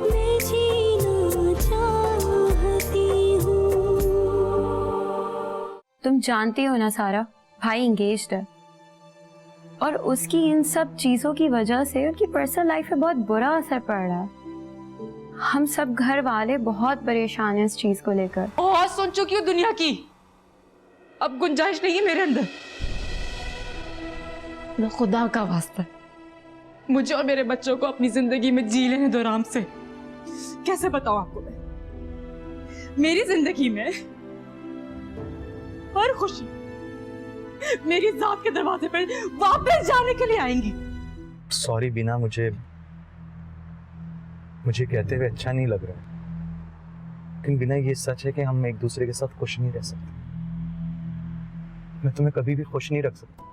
मैं जीना चाहती हूँ। तुम जानती हो ना सारा, भाई एंगेज्ड है और उसकी इन सब चीजों की वजह से उनकी पर्सनल लाइफ पे बहुत बुरा असर पड़ रहा है। हम सब घर वाले बहुत परेशान हैं इस चीज को लेकर। बहुत सुन चुकी हूँ दुनिया की, अब गुंजाइश नहीं है मेरे अंदर। मैं खुदा का वास्ता मुझे और मेरे बच्चों को अपनी जिंदगी में जी लेने दो आराम से। कैसे बताऊं आपको मैं, मेरी जिंदगी में हर खुशी मेरी जात के दरवाजे पर वापस जाने के लिए आएंगी। सॉरी बीना, मुझे कहते हुए अच्छा नहीं लग रहा, लेकिन बिना ये सच है कि हम एक दूसरे के साथ खुश नहीं रह सकते। मैं तुम्हें कभी भी खुश नहीं रख सकता।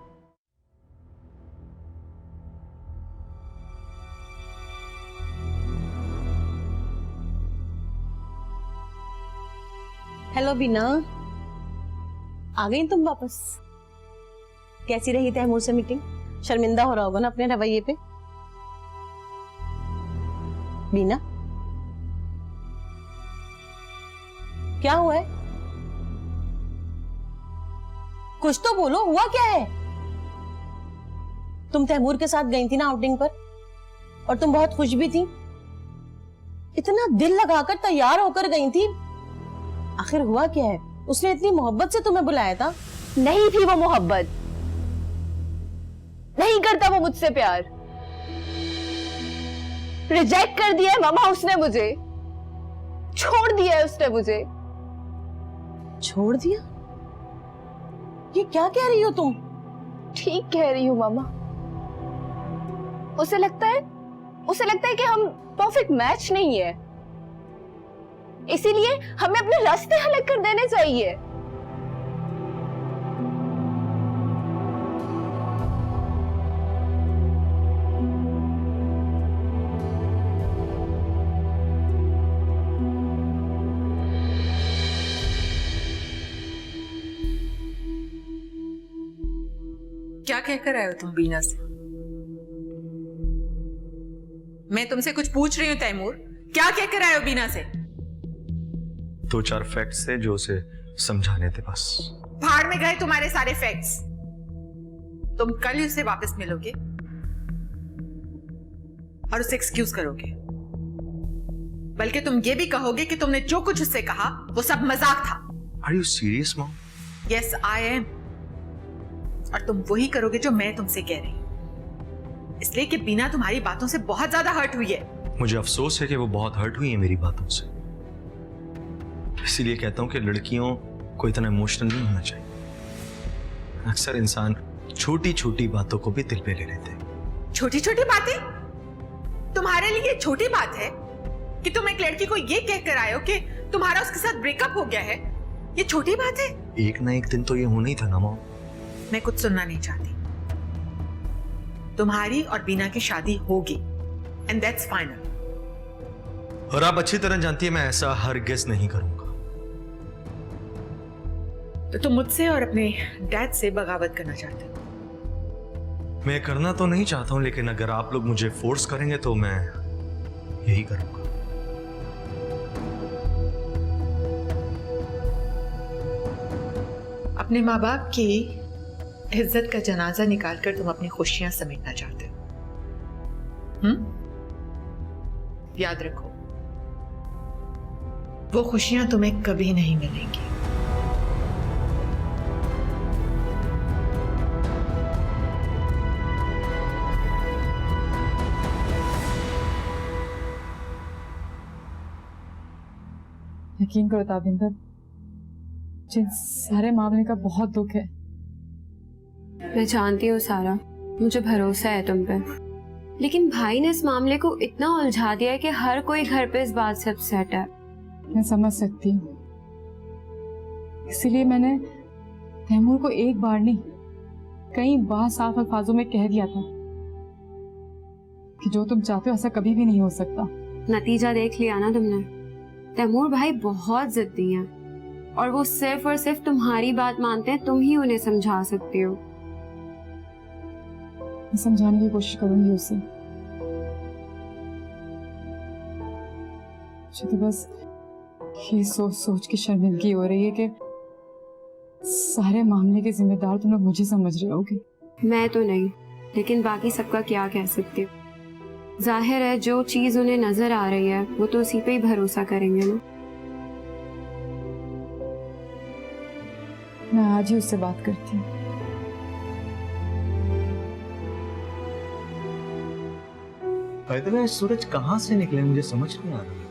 हेलो बीना, आ गई तुम वापस? कैसी रही तैमूर से मीटिंग? शर्मिंदा हो रहा होगा ना अपने रवैये पे? बीना, क्या हुआ है? कुछ तो बोलो, हुआ क्या है? तुम तैमूर के साथ गई थी ना आउटिंग पर, और तुम बहुत खुश भी थी। इतना दिल लगाकर तैयार होकर गई थी, आखिर हुआ क्या है? उसने इतनी मोहब्बत से तुम्हें बुलाया था। नहीं थी वो मोहब्बत, नहीं करता वो मुझसे प्यार। रिजेक्ट कर दिया है मामा उसने मुझे, छोड़ दिया है उसने मुझे। छोड़ दिया? ये क्या कह रही हो तुम? ठीक कह रही हूँ मामा। उसे लगता है कि हम परफेक्ट मैच नहीं है, इसीलिए हमें अपने रास्ते अलग कर देने चाहिए। क्या कहकर आए हो तुम बीना से? मैं तुमसे कुछ पूछ रही हूँ तैमूर, क्या कहकर आए हो बीना से? 2-4 फैक्ट्स थे जो उसे समझाने थे बस। भाड़ में गए तुम्हारे सारे फैक्ट्स। तुम कल ही उसे वापस मिलोगे और उसे एक्सक्यूज करोगे, बल्कि तुम ये भी कहोगे कि तुमने जो कुछ उससे कहा वो सब मजाक था। Are you serious, Mom? Yes, I am। और तुम वही करोगे जो मैं तुमसे कह रही हूं, इसलिए कि बीना तुम्हारी बातों से बहुत ज्यादा हर्ट हुई है। मुझे अफसोस है कि वो बहुत हर्ट हुई है मेरी बातों से, इसीलिए कहता हूं कि लड़कियों को इतना इमोशनल नहीं होना चाहिए। अक्सर इंसान छोटी छोटी बातों को भी दिल पे ले लेते हैं। छोटी छोटी बातें तुम्हारे लिए छोटी बात है कि तुम एक लड़की को ये कहकर आए हो कि तुम्हारा उसके साथ ब्रेकअप हो गया है? ये छोटी बात है? एक ना एक दिन तो ये होना ही था ना मॉम। मैं कुछ सुनना नहीं चाहती। तुम्हारी और बीना की शादी होगी एंड दैट्स फाइनल। और आप अच्छी तरह जानती है मैं ऐसा हरगिज़ नहीं करूंगा। तो तुम मुझसे और अपने डैड से बगावत करना चाहते हो? मैं करना तो नहीं चाहता हूं, लेकिन अगर आप लोग मुझे फोर्स करेंगे तो मैं यही करूंगा। अपने माँ बाप की इज्जत का जनाजा निकालकर तुम अपनी खुशियां समेटना चाहते हो? याद रखो, वो खुशियां तुम्हें कभी नहीं मिलेंगी। यकीन करो ताबिंदर, जिन सारे मामले का बहुत दुख है। मैं जानती हूँ सारा, मुझे भरोसा है तुम पे, लेकिन भाई ने इस मामले को इतना उलझा दिया है कि हर कोई घर पे इस बात से अपसेट है। मैं समझ सकती हूँ, इसीलिए मैंने तैमूर को एक बार नहीं कई बार साफ अल्फाजों में कह दिया था कि जो तुम चाहते हो ऐसा कभी भी नहीं हो सकता। नतीजा देख लिया ना तुमने। तैमूर भाई बहुत जिद्दी हैं और वो सिर्फ और सिर्फ तुम्हारी बात मानते हैं, तुम ही उन्हें समझा सकती हो। मैं समझाने की कोशिश करूंगी उसे, मुझे तो बस ये सोच सोच के शर्मिंदगी हो रही है कि सारे मामले के जिम्मेदार तुम लोग मुझे समझ रहे होगे। मैं तो नहीं, लेकिन बाकी सबका क्या कह सकते हो। जाहिर है जो चीज उन्हें नजर आ रही है वो तो उसी पे ही भरोसा करेंगे ना। मैं आज ही उससे बात करती हूँ। भाई तो सूरज कहाँ से निकले मुझे समझ नहीं आ रहा।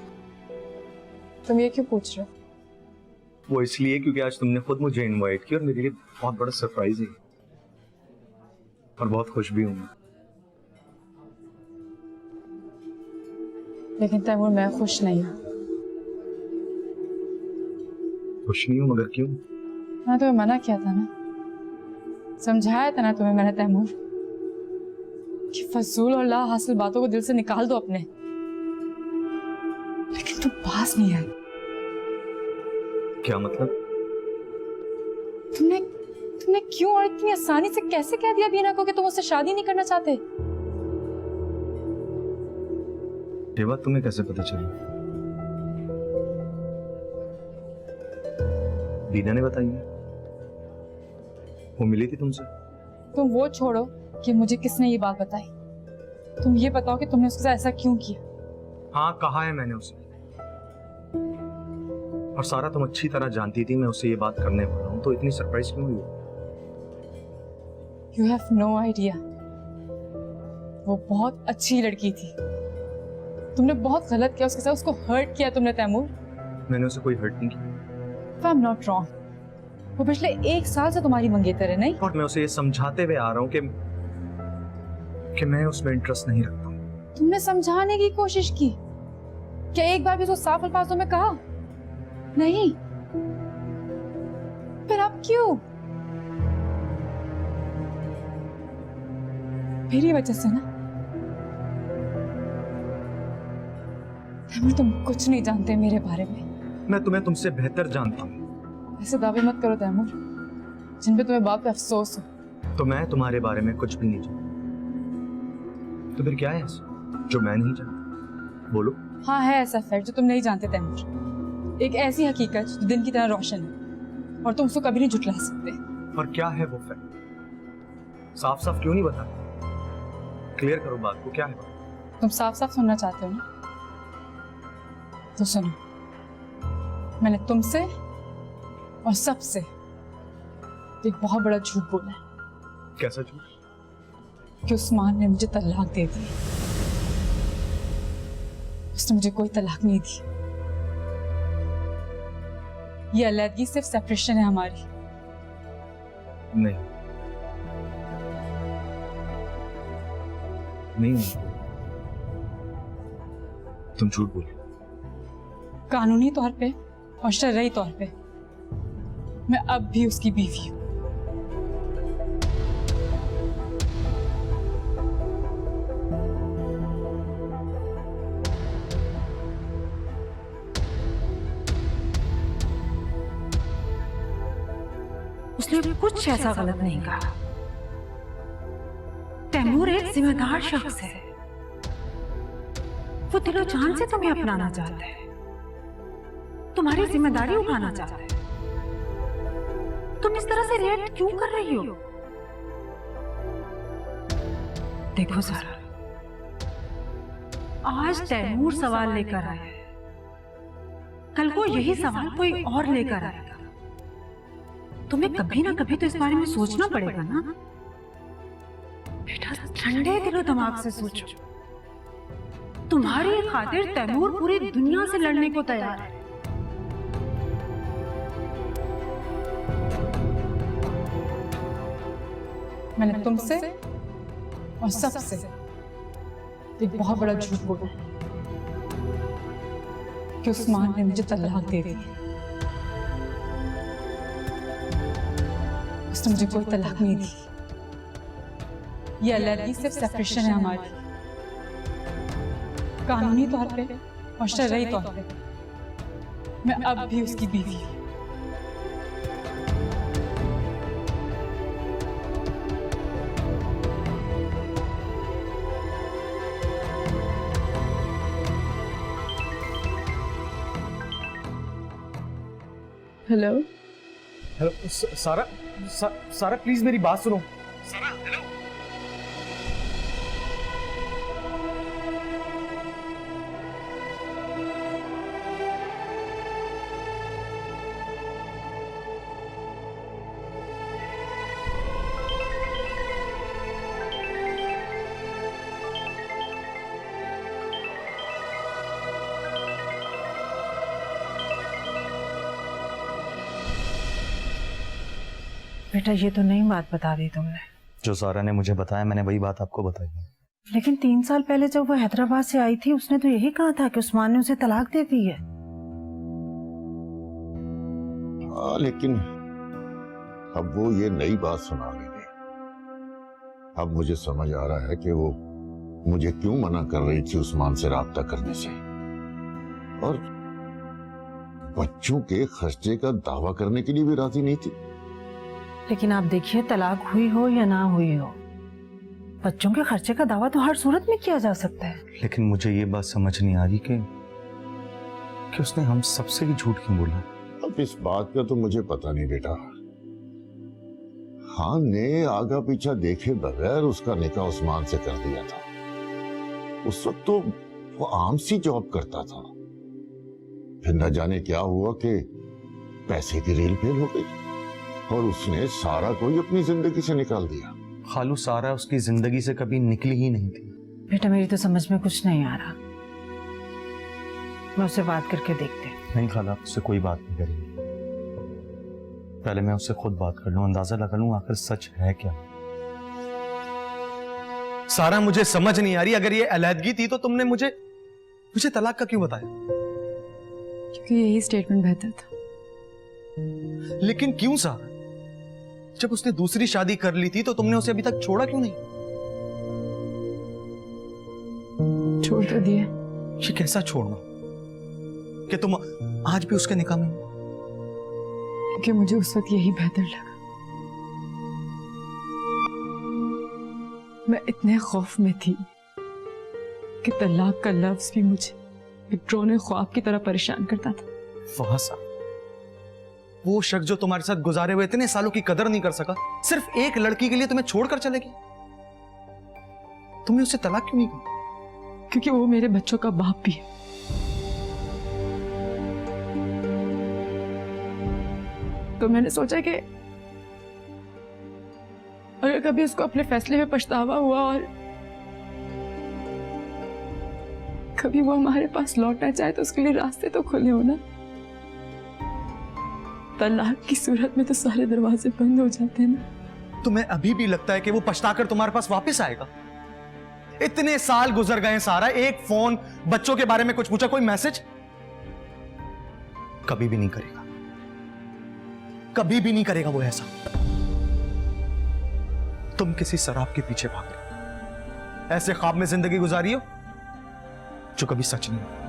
तुम ये क्यों पूछ रहे हो? वो इसलिए क्योंकि आज तुमने खुद मुझे इनवाइट किया और मेरे लिए बहुत बड़ा सरप्राइज है और बहुत खुश भी हूँ। लेकिन तैमूर मैं खुश नहीं हूँ। खुश नहीं हूँ मगर क्यों? मैं तुम्हें मना किया था ना, समझाया था ना तुम्हें मैंने तैमूर कि फजूल और ला हासिल बातों को दिल से निकाल दो अपने। लेकिन तुम पास नहीं आए। क्या मतलब? तुमने क्यों और इतनी आसानी से कैसे कह दिया बीना को कि तुम उससे शादी नहीं करना चाहते? ये बात तुम्हें कैसे पता चली? बीना ने बताई है? वो मिली थी तुमसे? तुम वो छोड़ो कि मुझे किसने ये बात बताई। तुम ये बताओ कि तुमने उसके साथ ऐसा क्यों किया? हाँ कहा है मैंने उसे, और सारा तुम अच्छी तरह जानती थी मैं उससे ये बात करने वाला हूँ, तो इतनी सरप्राइज क्यों हुई? You have no idea। वो बहुत अच्छी लड़की थी। तुमने बहुत गलत किया उसके साथ, उसको हर्ट किया तुमने तैमूर। मैंने उसे कोई हर्ट नहीं किया। If I'm not wrong, वो पिछले 1 साल से तुम्हारी मंगेतर है नहीं? और मैं उसे ये समझाते हुए आ रहा हूँ कि मैं उसमें इंटरेस्ट नहीं रखता हूँ। तुमने समझाने की कोशिश की, क्या एक बार भी उसको साफ अल्फाजों में कहा? नहीं। फिर अब क्यों? मेरी वजह से ना। तैमूर तुम कुछ नहीं जानते मेरे बारे में। मैं तुम्हें तुमसे बेहतर जानता हूँ। ऐसे दावे मत करो तैमूर जिन पे तुम्हें बाप पे अफसोस हो। तो मैं तुम्हारे बारे में कुछ भी नहीं जानता, तो फिर क्या है ऐसा जो मैं नहीं जानता? बोलो। हाँ है ऐसा फैक्ट जो तुम नहीं जानते तैमूर। एक ऐसी हकीकत जो दिन की तरह रोशन है और तुम उसको कभी नहीं झुठला सकते। और क्या है वो फैक्ट? साफ साफ क्यों नहीं बता? क्लियर करो बात को, क्या है? तुम साफ साफ सुनना चाहते हो ना, तो सुनो। मैंने तुमसे और सबसे एक बहुत बड़ा झूठ बोला है। कैसा झूठ? कि उस्मान ने मुझे तलाक दे दी। उसने मुझे कोई तलाक नहीं दी। ये अलहदगी सिर्फ सेपरेशन है हमारी। नहीं नहीं, तुम झूठ बोल। कानूनी तौर पे और शरई तौर पे मैं अब भी उसकी बीवी हूँ। उसने कुछ ऐसा गलत नहीं कहा। तैमूर एक जिम्मेदार शख्स है। वो दिलो जान से तुम्हें अपनाना चाहता है, तुम्हारी जिम्मेदारी उठाना चाहता है। तुम इस तरह से रिएक्ट क्यों कर रही हो? देखो सारा, आज तैमूर सवाल लेकर आया है, कल को यही सवाल कोई और लेकर आएगा। तुम्हें कभी ना कभी तो इस बारे में सोचना पड़ेगा ना बेटा। ठंडे दिलो दिमाग से सोचो। तुम्हारी खातिर तैमूर पूरी दुनिया से लड़ने को तैयार है। मैंने तुमसे और सबसे एक बहुत बड़ा झूठ बोला है कि उस्मान ने मुझे तलाक दे दी। उसने मुझे कोई तलाक नहीं दी। ये अलहदगी सिर्फ सेपरेशन है हमारी। कानूनी तौर पे और शरई तौर पे मैं अब भी उसकी बीवी हूँ। हेलो। हेलो सारा, सारा प्लीज मेरी बात सुनो। बेटा ये तो नई बात बता दी तुमने। जो सारा ने मुझे बताया मैंने वही बात आपको बताई है। लेकिन 3 साल पहले जब वो हैदराबाद से आई थी उसने तो यही कहा था कि उस्मान ने उसे तलाक दे दी है। हाँ, लेकिन अब वो ये नई बात सुना रही है। अब मुझे समझ आ रहा है कि वो मुझे क्यों मना कर रही थी उस्मान से राब्ता करने से, और बच्चों के खर्चे का दावा करने के लिए भी राजी नहीं थी। लेकिन आप देखिए, तलाक हुई हो या ना हुई हो, बच्चों के खर्चे का दावा तो हर सूरत में किया जा सकता है। लेकिन मुझे ये बात समझ नहीं आ रही कि उसने हम सबसे ही झूठ क्यों बोला। अब इस बात का तो मुझे पता नहीं बेटा। खान ने आगा पीछा देखे बगैर उसका निकाह उस्मान से कर दिया था। उस वक्त तो वो आम सी जॉब करता था, फिर न जाने क्या हुआ कि पैसे की रेल फेल हो गई और उसने सारा को ही अपनी जिंदगी से निकाल दिया। खालू, सारा उसकी जिंदगी से कभी निकली ही नहीं थी। बेटा मेरी तो समझ में कुछ नहीं आ रहा, मैं उससे बात करके देखते हैं। नहीं खाला, उससे कोई बात नहीं करेंगे। पहले मैं उससे खुद बात कर लूं, अंदाजा लगा लूं आखिर सच है क्या। सारा मुझे समझ नहीं आ रही, अगर ये अलहदगी थी तो तुमने मुझे तलाक का क्यों बताया? क्योंकि यही स्टेटमेंट बेहतर था। लेकिन क्यों सारा? जब उसने दूसरी शादी कर ली थी तो तुमने उसे अभी तक छोड़ा क्यों नहीं? छोड़ तो दिया। ये कैसा छोड़ना कि तुम आज भी उसके निकाह में हो? क्योंकि मुझे उस वक्त यही बेहतर लगा। मैं इतने खौफ में थी कि तलाक का लफ्ज भी मुझे एक ड्रोने ख्वाब की तरह परेशान करता था। फहसा, वो शख्स जो तुम्हारे साथ गुजारे हुए इतने सालों की कदर नहीं कर सका, सिर्फ एक लड़की के लिए तुम्हें छोड़कर चलेगी। तुमने उससे तलाक क्यों नहीं की? क्योंकि वो मेरे बच्चों का बाप भी है। तो मैंने सोचा कि अगर कभी उसको अपने फैसले में पछतावा हुआ और कभी वो हमारे पास लौटना चाहे तो उसके लिए रास्ते तो खुले हो ना। तलाक की सूरत में तो सारे दरवाजे बंद हो जाते हैं ना। तुम्हें अभी भी लगता है कि वो पछताकर तुम्हारे पास वापस आएगा? इतने साल गुजर गए सारा, एक फोन, बच्चों के बारे में कुछ पूछा, कोई मैसेज? कभी भी नहीं करेगा, कभी भी नहीं करेगा वो ऐसा। तुम किसी शराब के पीछे भाग रहे हो, ऐसे ख्वाब में जिंदगी गुजारी हो जो कभी सच नहीं हुआ।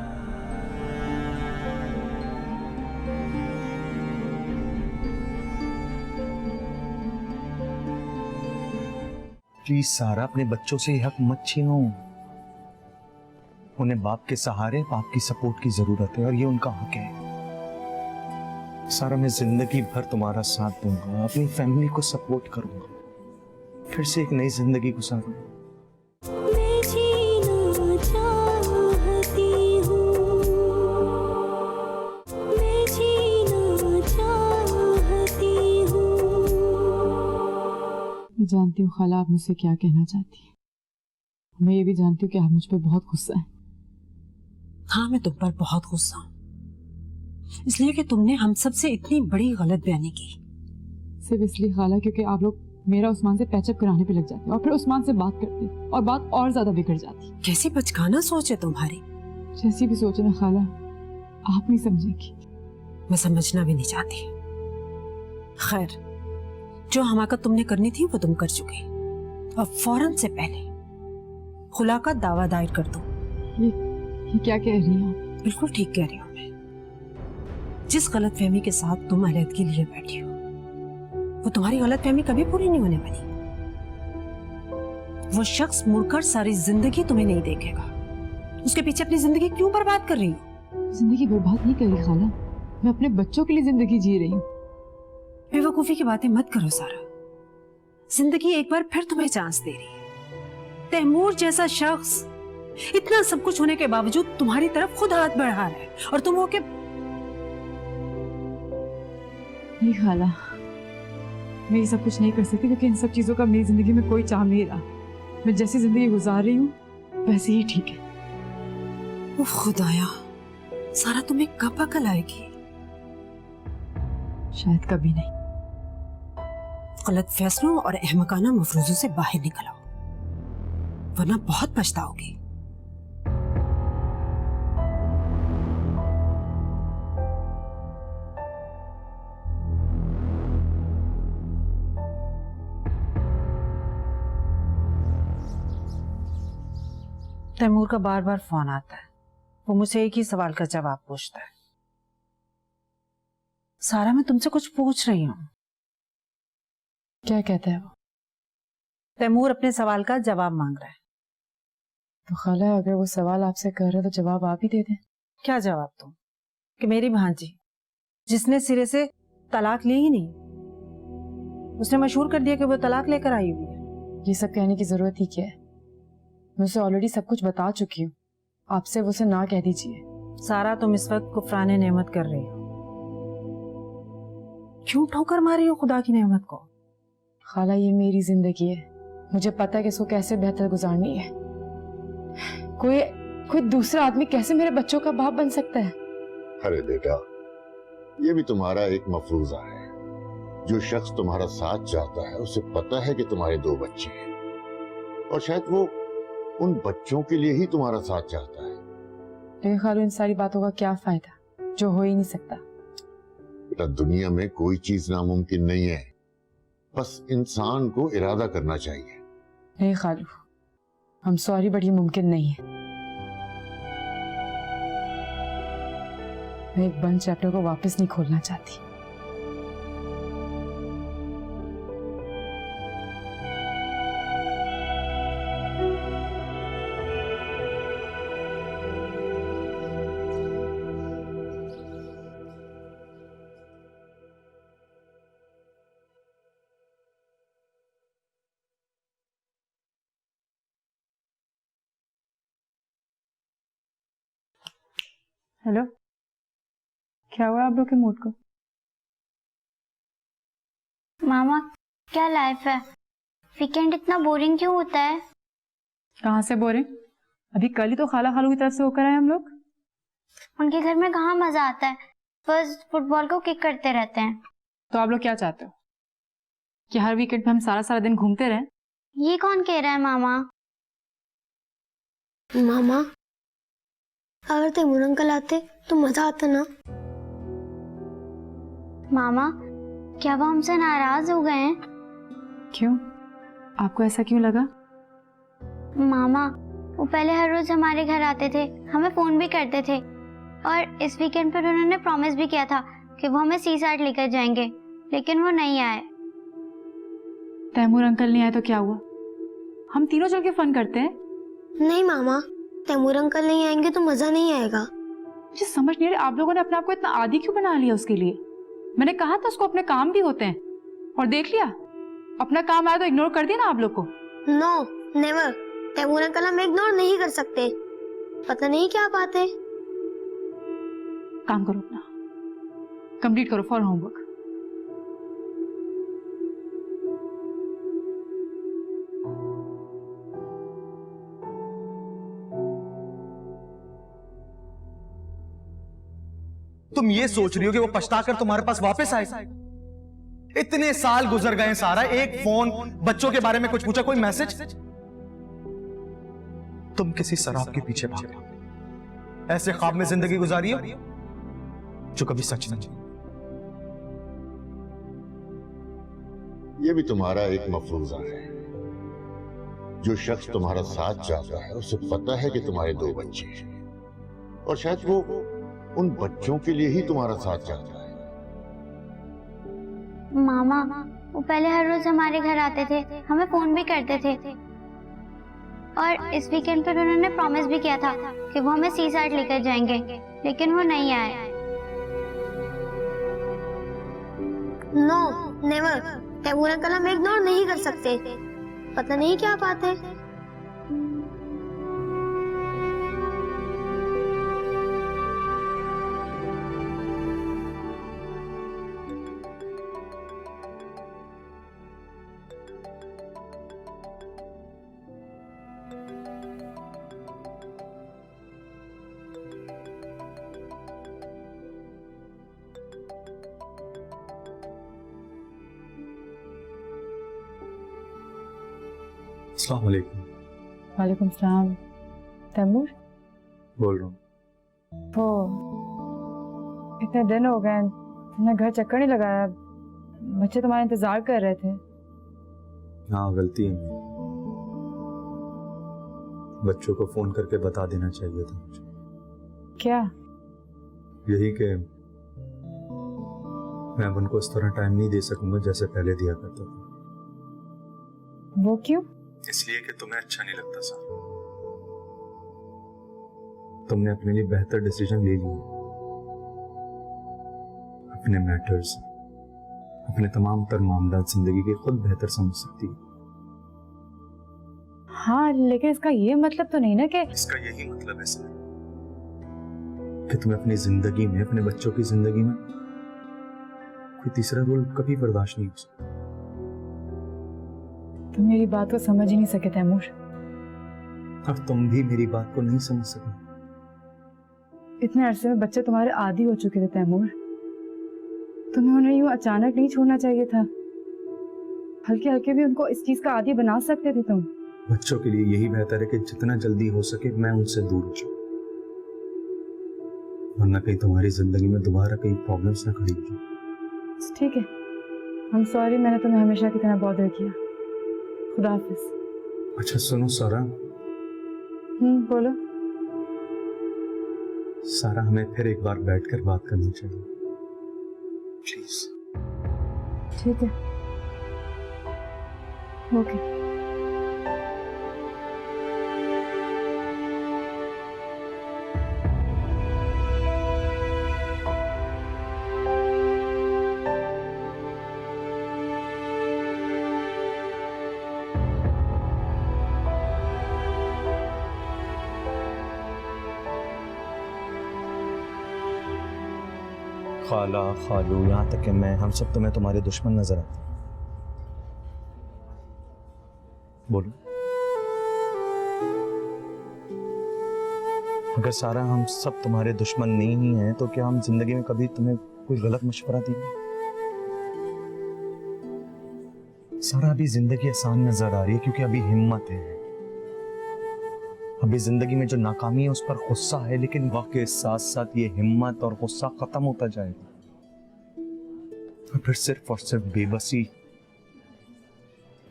प्लीज सारा, अपने बच्चों से हक मत छीनो। उन्हें बाप के सहारे, बाप की सपोर्ट की जरूरत है और ये उनका हक है। सारा, मैं जिंदगी भर तुम्हारा साथ दूंगा, अपनी फैमिली को सपोर्ट करूंगा, फिर से एक नई जिंदगी गुजारूंगा। मैं जीना चाहती हूँ, मैं जीना चाहती हूँ। मैं जानती हूँ खाला आप मुझसे क्या कहना चाहती हैं। मैं ये भी जानती हूँ कि आप मुझ पर बहुत गुस्सा हैं। हाँ, मैं तुम पर बहुत गुस्सा हूँ, इसलिए कि तुमने हम सब से इतनी बड़ी गलत बयानी की। सिर्फ इसलिए खाला क्योंकि आप लोग मेरा उस्मान से पैचअप कराने पे लग जाते और फिर उस्मान से बात करते और बात और ज्यादा बिगड़ जाती। कैसी बचकाना सोच है तुम्हारी। जैसी भी सोचे ना खाला, आप नहीं समझेगी। मैं समझना भी नहीं चाहती। खैर, जो हमाकत तुमने करनी थी वो तुम कर चुके। अब फौरन से पहले खुला का दावा दायर कर दो। ये क्या कह रही हैं आप? बिल्कुल ठीक कह रही हूँ मैं। जिस गलतफहमी के साथ तुम अलहदगी लिए बैठी हो, वो तुम्हारी गलतफहमी कभी पूरी नहीं होने वाली। वो शख्स मुड़कर सारी जिंदगी तुम्हें नहीं देखेगा। उसके पीछे अपनी जिंदगी क्यों बर्बाद कर रही हो? जिंदगी बर्बाद नहीं करी खाला, मैं अपने बच्चों के लिए जिंदगी जी रही हूँ। बेवकूफी की बातें मत करो सारा। जिंदगी एक बार फिर तुम्हें चांस दे रही है। तैमूर जैसा शख्स इतना सब कुछ होने के बावजूद तुम्हारी तरफ खुद हाथ बढ़ा रहा है और तुम हो के नहीं खाला, मैं ये सब कुछ नहीं कर सकती क्योंकि इन सब चीजों का मेरी जिंदगी में कोई चाम नहीं रहा। मैं जैसी जिंदगी गुजार रही हूँ वैसे ही ठीक है। उफ खुदाया, सारा तुम्हें कब अकल आएगी? शायद कभी नहीं। गलत फैसलों और अहमकाना मफरूजों से बाहर निकल आओ, वरना बहुत पछताओगी। तैमूर का बार बार फोन आता है। वो मुझसे एक ही सवाल का जवाब पूछता है। सारा, मैं तुमसे कुछ पूछ रही हूँ। क्या कहता है वो? तैमूर अपने सवाल का जवाब मांग रहा है। तो खाला, अगर वो सवाल आपसे कर रहे तो जवाब आप ही दे दें। क्या जवाब दूं? कि मेरी भांजी जिसने सिरे से तलाक ली ही नहीं, उसने मशहूर कर दिया कि वो तलाक लेकर आई हुई है। ये सब कहने की जरूरत ही क्या है? मैं उसे ऑलरेडी सब कुछ बता चुकी हूँ। आपसे वो उसे ना कह दीजिए। सारा, तुम इस वक्त कुफराने नेमत कर रही हो। क्यों ठोकर मारी हो खुदा की नेमत को? खाला, ये मेरी जिंदगी है, मुझे पता है कि इसको कैसे बेहतर गुजारनी है। कोई दूसरा आदमी कैसे मेरे बच्चों का बाप बन सकता है? अरे बेटा, ये भी तुम्हारा एक मफरूजा है। जो शख्स तुम्हारा साथ चाहता है उसे पता है कि तुम्हारे 2 बच्चे हैं और शायद वो उन बच्चों के लिए ही तुम्हारा साथ चाहता है। लेकिन खालू, इन सारी बातों का क्या फायदा जो हो ही नहीं सकता? बेटा, दुनिया में कोई चीज नामुमकिन नहीं है, बस इंसान को इरादा करना चाहिए। नहीं खालू, हम सॉरी, बट ये मुमकिन नहीं है। मैं एक बंद चैप्टर को वापस नहीं खोलना चाहती। हेलो, क्या हुआ आप लोग के मूड को? मामा, क्या लाइफ है? वीकेंड इतना बोरिंग क्यों होता है? कहाँ से बोरिंग? अभी कल ही तो खाला खालू की तरफ से होकर आए हम लोग। उनके घर में कहाँ मजा आता है, बस फुटबॉल को किक करते रहते हैं। तो आप लोग क्या चाहते हो कि हर वीकेंड पे हम सारा सारा दिन घूमते रहें? ये कौन कह रहा है मामा? मामा, अगर तैमूर अंकल आते तो मजा आता ना। मामा, क्या वो हमसे नाराज हो गए हैं? क्यों? आपको ऐसा क्यों लगा? मामा, वो पहले हर रोज हमारे घर आते थे, हमें फोन भी करते थे और इस वीकेंड पर उन्होंने प्रॉमिस भी किया था कि वो हमें सी साइड लेकर जाएंगे, लेकिन वो नहीं आए। तैमूर अंकल नहीं आए तो क्या हुआ? हम तीनों चल के फन करते हैं। नहीं मामा, तैमूर अंकल नहीं आएंगे तो मजा नहीं आएगा। मुझे समझ नहीं आ रहा आप लोगों ने अपने आप को इतना आदी क्यों बना लिया उसके लिए। मैंने कहा था उसको अपने काम भी होते हैं और देख लिया, अपना काम आया तो इग्नोर कर दिया ना आप लोग को। No, never. तैमूर अंकल हम इग्नोर नहीं कर सकते, पता नहीं क्या बात है। काम करो अपना, कंप्लीट करो फॉर होमवर्क। तुम ये सोच रही हो कि वो पछताकर तुम्हारे पास वापस आएगा? इतने साल गुजर गए सारा, एक फोन, बच्चों के बारे में कुछ पूछा, कोई मैसेज? तुम किसी शराब के पीछे भागे, ऐसे ख्वाब में जिंदगी गुजारी हो जो कभी सच नहीं। ये भी तुम्हारा एक मफरूजा है। जो शख्स तुम्हारा साथ चाहता है उसे पता है कि तुम्हारे 2 बच्चे हैं और शायद वो उन बच्चों के लिए ही तुम्हारा साथ चाहता है। मामा, वो पहले हर रोज हमारे घर आते थे, हमें फोन भी करते थे और इस वीकेंड पर उन्होंने प्रॉमिस भी किया था कि वो हमें सी साइड लेकर जाएंगे, लेकिन वो नहीं आए। नो नेवर, तैमूर अंकल हम इग्नोर नहीं कर सकते। पता नहीं क्या बात है। अस्सलाम वालेकुम। वालेकुम सलाम। तैमूर, बोल रहा हूँ। वो इतने दिन हो गए तुमने घर चक्कर नहीं लगाया। बच्चे तुम्हारा इंतजार कर रहे थे। हाँ, गलती है मेरी। बच्चों को फोन करके बता देना चाहिए था मुझे। क्या? यही कि मैं अब उनको इस तरह टाइम नहीं दे सकूंगा जैसे पहले दिया करता था। वो क्यों? इसलिए कि तुम्हें अच्छा नहीं लगता सर। तुमने अपने लिए बेहतर डिसीजन ले लिया। अपने मैटर्स, अपने तमाम तर मामला जिंदगी के खुद बेहतर समझ सकती है। हाँ, लेकिन इसका ये मतलब तो नहीं ना कि इसका यही मतलब है सर कि तुम्हें अपनी जिंदगी में, अपने बच्चों की जिंदगी में कोई तीसरा रोल कभी बर्दाश्त नहीं हो सकता। तुम मेरी बात को समझ ही नहीं सके तैमूर। अब तुम भी मेरी बात को नहीं समझ सके। इतने अरसे में बच्चे तुम्हारे आदी हो चुके थे तैमूर। तुम्हें उन्हें यूं अचानक नहीं छोड़ना चाहिए था। हल्के हल्के भी उनको इस चीज का आदी बना सकते थे तुम। बच्चों के लिए यही बेहतर है कि जितना जल्दी हो सके मैं उनसे दूर हो जाऊं, वरना कहीं तुम्हारी जिंदगी में दोबारा कहीं प्रॉब्लम्स ना खड़ी हो जाए। ठीक है, I'm सॉरी, मैंने तुम्हें हमेशा की तरह बॉदर किया। खुदा हाफिज। अच्छा सुनो सारा। बोलो। सारा, हमें फिर एक बार बैठकर बात करनी चाहिए प्लीज। ठीक है, ओके। खाला, खालू, यहाँ तक कि मैं, हम सब तुम्हें तुम्हारे दुश्मन नजर आते हैं। बोलो, अगर सारा हम सब तुम्हारे दुश्मन नहीं हैं तो क्या हम जिंदगी में कभी तुम्हें कोई गलत मशवरा देंगे? सारा, अभी जिंदगी आसान नजर आ रही है क्योंकि अभी हिम्मत है। अभी जिंदगी में जो नाकामी है उस पर गुस्सा है, लेकिन वक्त के साथ साथ ये हिम्मत और गुस्सा खत्म होता जाएगा और फिर सिर्फ और सिर्फ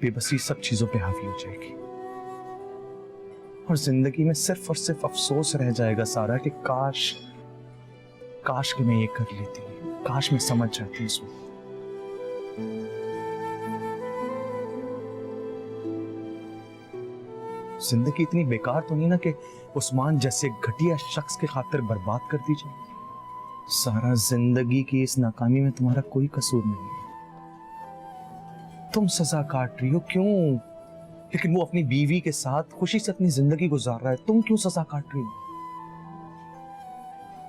बेबसी सब चीजों पे हावी हो जाएगी और जिंदगी में सिर्फ और सिर्फ अफसोस रह जाएगा सारा कि काश कि मैं ये कर लेती, काश मैं समझ जाती इस वक्त। जिंदगी इतनी बेकार तो नहीं ना कि उस्मान जैसे घटिया शख्स के खातिर बर्बाद कर दी जाए। सारा, जिंदगी की इस नाकामी में तुम्हारा कोई कसूर नहीं है। तुम सजा काट रही हो, क्यों? लेकिन वो अपनी बीवी के साथ खुशी से अपनी जिंदगी गुजार रहा है, तुम क्यों सजा काट रही हो?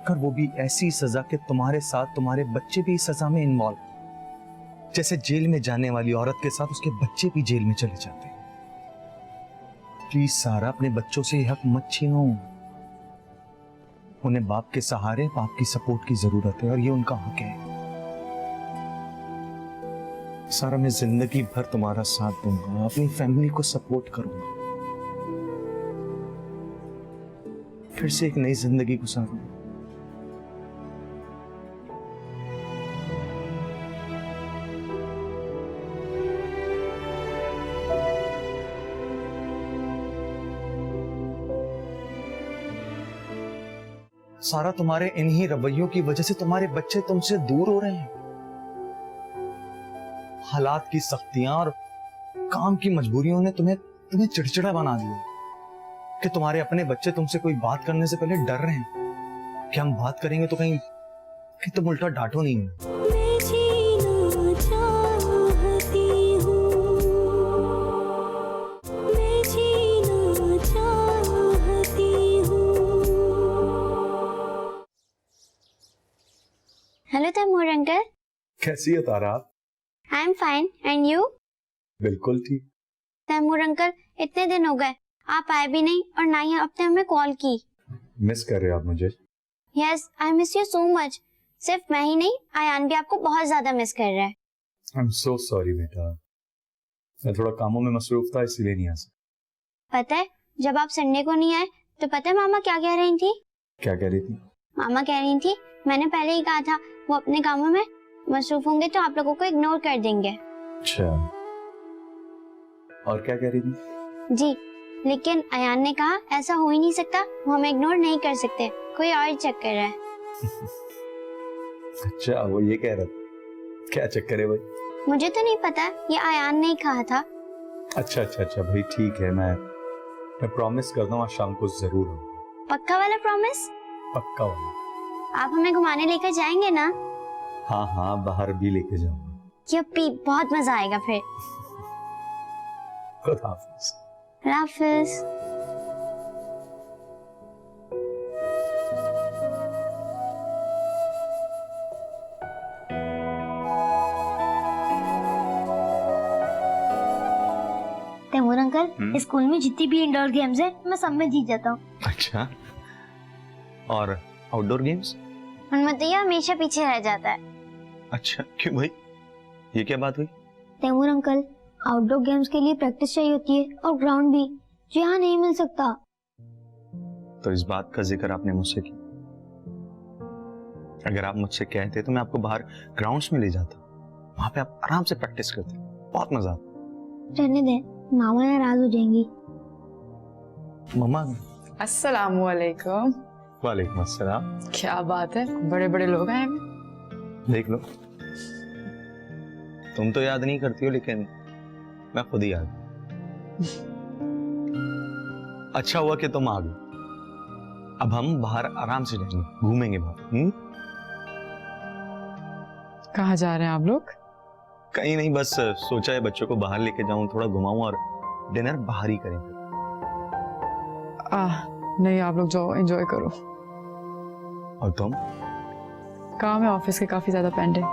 कर वो भी ऐसी सजा कि तुम्हारे साथ तुम्हारे बच्चे भी इस सजा में इन्वॉल्व, जैसे जेल में जाने वाली औरत के साथ उसके बच्चे भी जेल में चले जाते हैं। प्लीज सारा, अपने बच्चों से हक मत छीनो। उन्हें बाप के सहारे, बाप की सपोर्ट की जरूरत है और ये उनका हक है। सारा, मैं जिंदगी भर तुम्हारा साथ दूंगा, अपनी फैमिली को सपोर्ट करूंगा, फिर से एक नई जिंदगी गुजारूंगा। सारा, तुम्हारे इन्हीं रवैयों की वजह से तुम्हारे बच्चे तुमसे दूर हो रहे हैं। हालात की सख्तियां और काम की मजबूरियों ने तुम्हें चिड़चिड़ा बना दिया कि तुम्हारे अपने बच्चे तुमसे कोई बात करने से पहले डर रहे हैं कि हम बात करेंगे तो कहीं तुम उल्टा डांटो नहीं। Hello Taimur uncle. कैसी है तारा आप? I am fine and you? बिल्कुल ठीक। तैमूर अंकल, इतने दिन हो गए, आप आए भी नहीं और ना ही आपने हमें कॉल की। मिस कर रहे हो आप मुझे? Yes, I miss you so much. सिर्फ मैं ही नहीं, आयान भी आपको बहुत ज्यादा मिस कर रहा है। आई एम सो सॉरी बेटा, मैं थोड़ा कामों में मसरूफ था इसलिए नहीं आ सका। पता है, जब आप संडे को नहीं आए तो पता है मामा क्या कह रही थी? क्या कह रही थी? मामा कह रही थी, मैंने पहले ही कहा था वो अपने कामों में मसरूफ होंगे तो आप लोगों को इग्नोर कर देंगे। अच्छा, और क्या कह रही थी? जी, लेकिन अयान ने कहा ऐसा हो ही नहीं सकता, वो हमें इग्नोर नहीं कर सकते, कोई और चक्कर है। अच्छा, वो ये कह रहा था? क्या चक्कर है भाई? मुझे तो नहीं पता, ये अयान ने ही कहा था। अच्छा अच्छा अच्छा भाई, ठीक है, मैं प्रॉमिस करता हूँ आज शाम को जरूर आऊंगा। पक्का वाला प्रॉमिस? पक्का वाला। आप हमें घुमाने लेकर जाएंगे ना? हाँ हाँ, बाहर भी लेके जाऊंगा। यप्पी, बहुत मजा आएगा फिर। खुदा हाफिज। हाफिज। तैमूर अंकल, स्कूल में जितनी भी इंडोर गेम्स है मैं सब में जीत जाता हूँ। अच्छा, और आउटडोर गेम्स? उनमें तो ये हमेशा पीछे रह जाता है। अच्छा, क्यों भाई, ये क्या बात हुई? तैमूर अंकल, आउटडोर गेम्स के लिए प्रैक्टिस चाहिए होती है और ग्राउंड भी, जो यहाँ नहीं मिल सकता। तो इस बात का जिक्र आपने मुझसे किया? अगर आप मुझसे कहते तो मैं आपको बाहर ग्राउंड्स में ले जाता, वहां पे आप आराम से प्रैक्टिस करते, बहुत मजा आता। रहने दे, मामा नाराज हो जाएंगी। मम्मा। अस्सलाम वालेकुम। वालेकुम अस्सलाम। क्या बात है, बड़े बड़े लोग आए हैं। देख लो, तुम तो याद नहीं करती हो लेकिन मैं खुद ही याद। अच्छा हुआ कि तुम आ गए, अब हम बाहर आराम से जाएंगे, घूमेंगे बाहर। कहाँ जा रहे हैं आप लोग? कहीं नहीं, बस सोचा है बच्चों को बाहर लेके जाऊं, थोड़ा घुमाऊं और डिनर बाहर ही करेंगे। नहीं, आप लोग जाओ, एंजॉय करो। और तुम? काम है ऑफिस के काफी ज्यादा pending,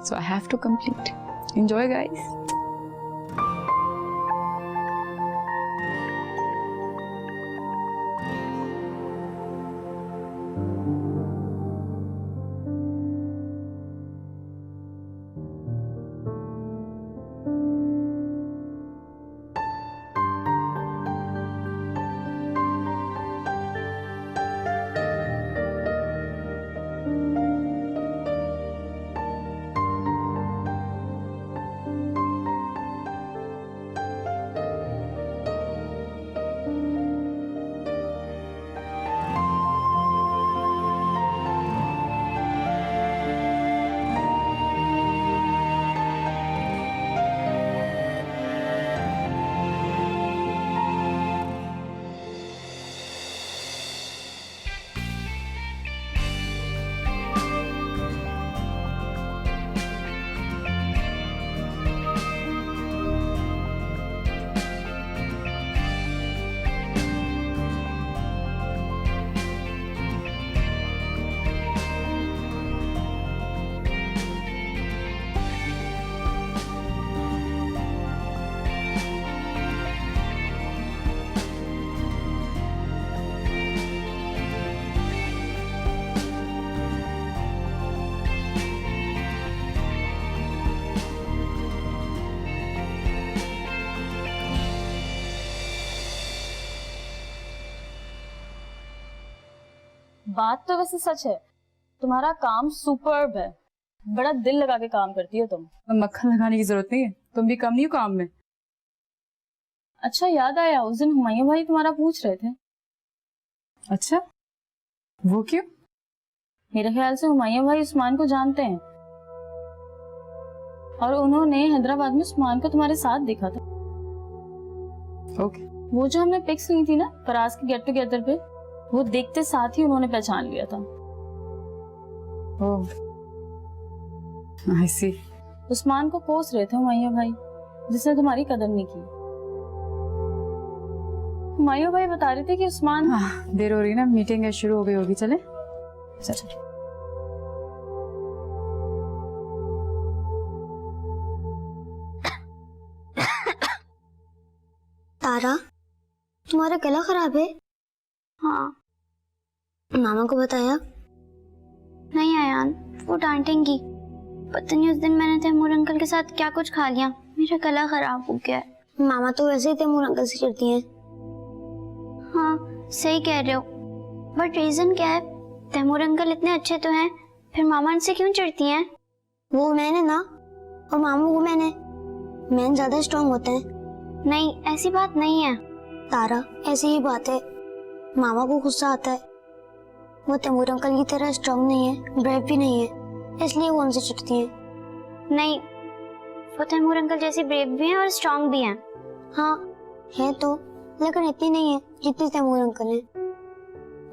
so I have to complete. Enjoy guys. बात तो वैसे सच है, तुम्हारा काम सुपर्ब है, बड़ा दिल लगा के काम करती हो तुम। मक्खन लगाने की जरूरत नहीं है, तुम भी कम नहीं हो काम में। अच्छा याद आया, उस दिन हुमायूं भाई तुम्हारा पूछ रहे थे। अच्छा, वो क्यों? मेरे ख्याल से हुमायूं भाई उस्मान को जानते हैं और उन्होंने हैदराबाद में उस्मान को तुम्हारे साथ देखा था। ओके। वो जो हमने पिक्स ली थी ना फराज के गेट टुगेदर पे, वो देखते साथ ही उन्होंने पहचान लिया था। ओह, आई सी। उस्मान को कोस रहे थे हुमायूं भाई, जिसने तुम्हारी कदर नहीं की। हुमायूं भाई बता रहे थे कि उस्मान। देर हो रही ना, मीटिंग शुरू हो गई होगी, चले? चलो। तारा, तुम्हारा गला खराब है? हाँ। मामा को बताया? नहीं आयान, वो डांटेंगी। पता नहीं उस दिन मैंने तैमूर अंकल के साथ क्या कुछ खा लिया, मेरा गला खराब हो गया है। मामा तो वैसे ही तैमूर अंकल से चिढ़ती हैं। हाँ सही कह रहे हो, बट रीजन क्या है? तैमूर अंकल इतने अच्छे तो हैं, फिर मामा इनसे क्यों चिढ़ती हैं? वो मैन है ना, और मामू वो मैन है। मैन ज्यादा स्ट्रांग होते हैं। नहीं, ऐसी बात नहीं है। तारा, ऐसी ही बात है। मामा को गुस्सा आता है। वो तैमूर अंकल की तरह स्ट्रांग नहीं है, ब्रेव भी नहीं है, इसलिए वो उनसे चिढ़ती हैं। नहीं, वो तैमूर अंकल जैसे ब्रेव भी हैं और स्ट्रांग भी हैं। हाँ है तो, लेकिन इतनी नहीं है जितनी तैमूर अंकल हैं।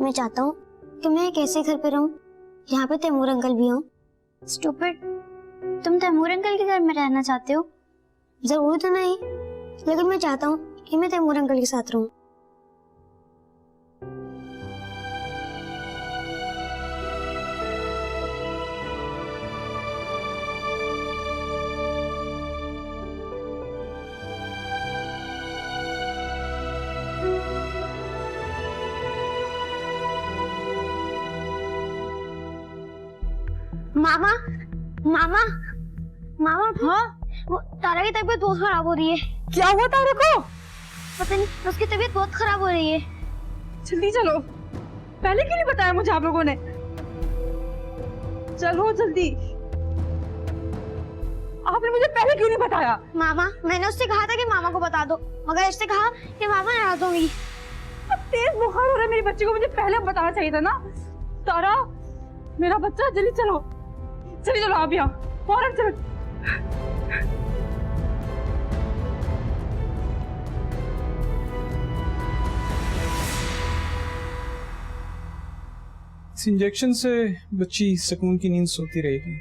मैं चाहता हूँ कि मैं एक ऐसे घर पे रहूँ यहाँ पे तैमूर अंकल भी हों। स्टूपिड, तुम तैमूर अंकल के घर में रहना चाहते हो? जरूरी तो नहीं, लेकिन मैं चाहता हूँ कि मैं तैमूर अंकल के साथ रहूँ। मामा, मामा, मामा। हाँ, वो तारा की तबीयत बहुत खराब हो रही है। क्या हुआ तारा को? पता नहीं, उसकी तबीयत बहुत खराब हो रही है। जल्दी चलो, पहले क्यों नहीं बताया मुझे आप लोगों ने? चलो जल्दी, आपने मुझे पहले क्यों नहीं बताया? मामा, मैंने उससे कहा था कि मामा को बता दो, मगर उसने कहा कि मामा नाराज होंगी। अब तेज बुखार हो रहा है मेरे बच्चे को, मुझे पहले बताना चाहिए था ना। तारा, मेरा बच्चा, जल्दी चलो, जल्दी चलो आप यहाँ, फौरन चलो। इस इंजेक्शन से बच्ची सुकून की नींद सोती रहेगी।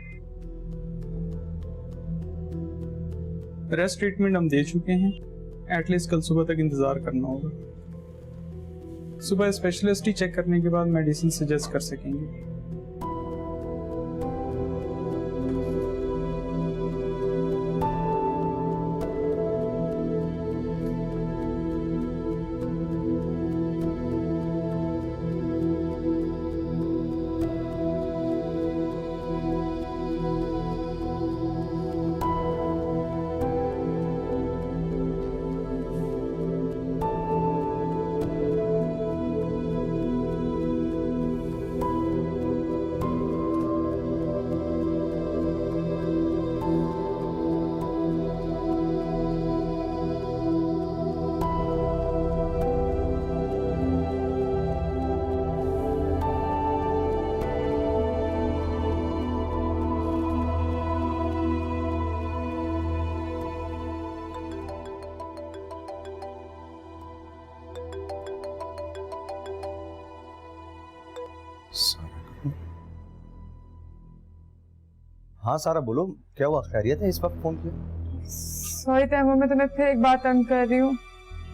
रेस्ट ट्रीटमेंट हम दे चुके हैं, एटलीस्ट कल सुबह तक इंतजार करना होगा। सुबह स्पेशलिस्ट ही चेक करने के बाद मेडिसिन सजेस्ट कर सकेंगे। हाँ सारा, बोलो क्या हुआ? खैरियत है? इस वक्त फोन किया? सॉरी तैमूर, मैं तुम्हें फिर एक बात तंग कर रही हूँ।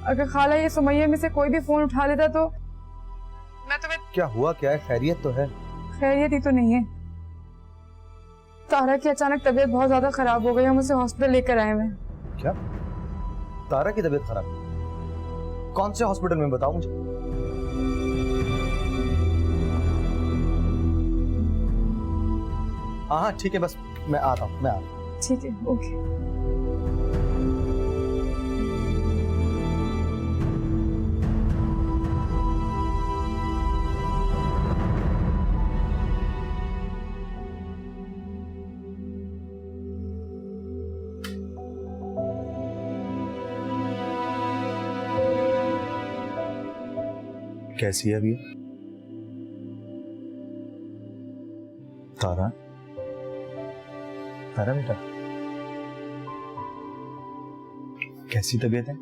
अगर खाला ये सुमैया में से कोई भी फोन उठा लेता तो मैं तुम्हें। क्या हुआ? क्या है? खैरियत तो है? खैरियत ही तो नहीं है। तारा की अचानक तबीयत बहुत ज्यादा खराब हो गई, हम उसे हॉस्पिटल लेकर आए हैं। क्या? तारा की तबीयत खराब? कौन से हॉस्पिटल में, बताओ मुझे। हाँ ठीक है, बस मैं आता हूँ, मैं आता हूँ। ठीक है, ओके। कैसी है अभी तारा? तारा बेटा, कैसी तबीयत है?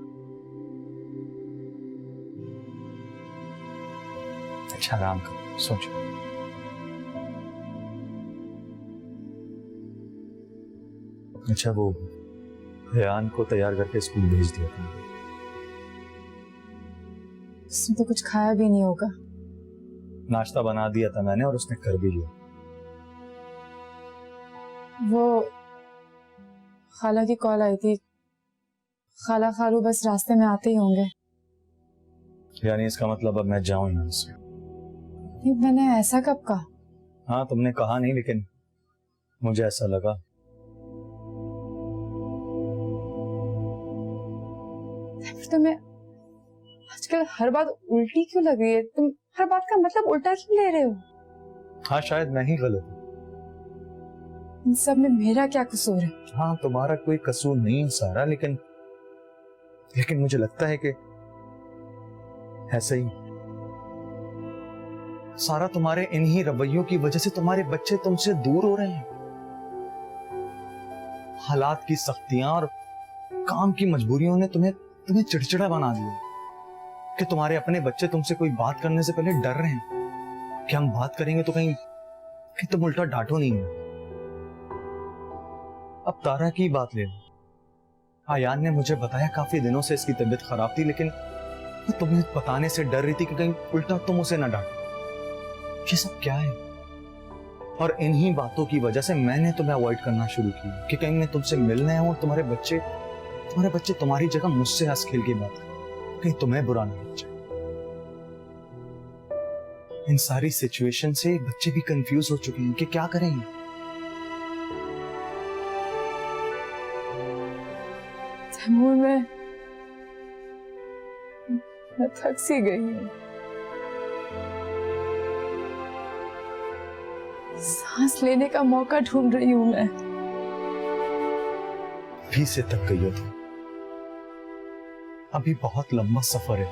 अच्छा आराम करो, सोचो। अच्छा वो रेहान को तैयार करके स्कूल भेज दिया था। उसने तो कुछ खाया भी नहीं होगा। नाश्ता बना दिया था मैंने और उसने कर भी लिया। वो खाला की कॉल आई थी, खाला खालू बस रास्ते में आते ही होंगे। यानी इसका मतलब अब मैं जाऊं यहाँ से? नहीं, मैंने ऐसा कब कहा? हाँ तुमने कहा नहीं, लेकिन मुझे ऐसा लगा। तुम्हें आजकल हर बात उल्टी क्यों लग रही है? तुम हर बात का मतलब उल्टा क्यों ले रहे हो? हाँ शायद मैं ही गलत हूँ। इन सब में मेरा क्या कसूर है? हाँ तुम्हारा कोई कसूर नहीं है सारा, लेकिन मुझे लगता है कि ऐसे ही सारा तुम्हारे इन्हीं रवैयों की वजह से तुम्हारे बच्चे तुमसे दूर हो रहे हैं। हालात की सख्तियां और काम की मजबूरियों ने तुम्हें चिड़चिड़ा बना दिया कि तुम्हारे अपने बच्चे तुमसे कोई बात करने से पहले डर रहे हैं कि हम बात करेंगे तो कहीं तुम उल्टा डांटो नहीं है। अब तारा की बात ले लो। आयान ने मुझे बताया काफी दिनों से इसकी तबीयत खराब थी, लेकिन वो तुम्हें बताने से डर रही थी कि कहीं उल्टा तुम उसे ना डांटो। ये सब क्या है? और इन्हीं बातों की वजह से मैंने तुम्हें अवॉइड करना शुरू किया कि कहीं मैं तुमसे मिलने आऊं और तुम्हारे बच्चे तुम्हारी जगह मुझसे हंस खेल के बात करें, कहीं तुम्हें बुरा ना लग जाए। इन सारी सिचुएशन से बच्चे भी कंफ्यूज हो चुके हैं कि क्या करेंगे। तैमूर, मैं थक सी गई हूँ। सांस लेने का मौका ढूंढ रही हूँ मैं। भी से थक गई हो तुम। अभी बहुत लंबा सफर है।